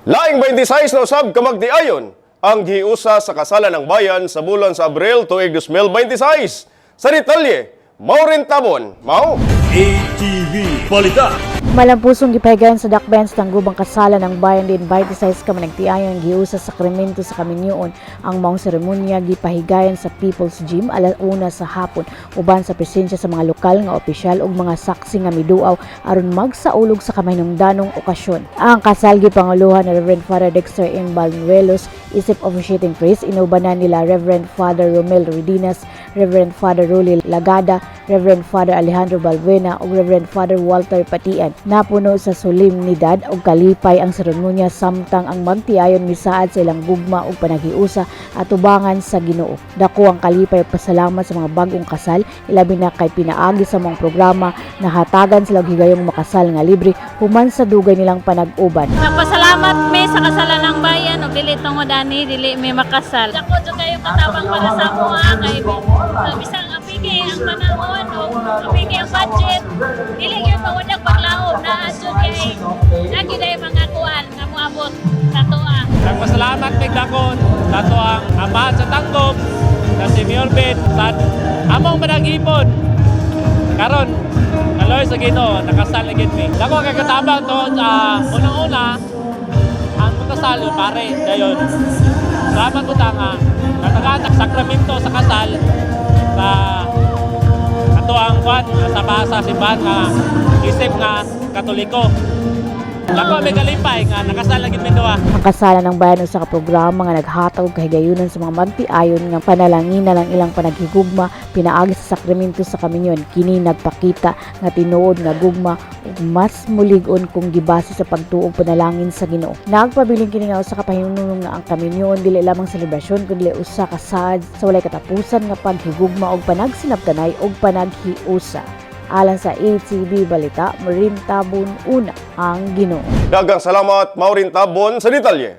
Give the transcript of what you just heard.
Laing 26 na usab ka magtiayon ang giusa sa kasalan ng bayan sa bulan sa Abril tuig 2026. Sa detalye, Maureen Tabon, Mao. ATV Balita. Malampusong gipahigayon sa dakbens ng gubang kasalan ng bayan din 26 ka managtiayon giusa sa Sakramento sa Kaminyoon. Ang maong seremonya gipahigayon sa People's Gym alas 1 sa hapon uban sa presensya sa mga lokal nga opisyal ug mga saksi nga miduaw aron magsaulog sa kamahinungdanong okasyon. Ang kasal gipanguluhan ni Reverend Father Dexter M. Balnuelos isip officiating priest. Inubanan nila Reverend Father Romel Redinas, Reverend Father Rolly Lagada, Reverend Father Alejandro Balbuena ug Reverend Father Walter Patian. Napuno sa solemnidad ug kalipay ang seremonya samtang ang magtiayon misaad sa ilang gugma ug panagiusa at tubangan sa Ginoo. Dako ang kalipay ug pasalamat sa mga bag-ong kasal, ilabi na kay pinaagi sa mga programa na hatagan sila og higayong makasal nga libre human sa dugay nilang panag-uban. Nagpasalamat mi sa kasalan ng bayan ug dili tungod ani dili mi makasal. Dako jud kayo katabang para sa amoa kay bisang apige ang panahon ug apige ang budget. Dili gyud mawadag paglaom na adto kay lagi day mga kuan nga moabot sa tuwa. Nagpasalamat mig dakon sa tuang ama sa tanggop na si Mayor Ben sa among panag-ipon. Karon kaloy sa Ginoo nakasal na gid mi. Dako kay katabang to unang-una ang kasal pare dayon. Salamat ko ta nga natagatag sakramento sa kasal sa katuang kwan sa basa simbahan nga isip nga Katoliko. Dako may kalipay nga nakasal na gid mi duha. Ang kasalan ng bayan usa ka programa nga naghatag og kahigayunan sa mga magtiayon nga panalangin na lang ilang panaghigugma pinaagi sa sakramento sa Kaminyoon. Kini nagpakita nga tinuod nga gugma ug mas mulig-on kung gibase sa pagtuog panalangin sa Ginoo. Nagpabiling kini nga usa ka pahinumdom nga ang Kaminyoon dili lamang selebrasyon kundi usa ka saad sa walay katapusan nga paghigugma ug panagsinabtanay ug panaghiusa. Alang sa ATV Balita, Maureen Tabon, una ang Ginoo. Daghang salamat, Maureen Tabon, sa detalye.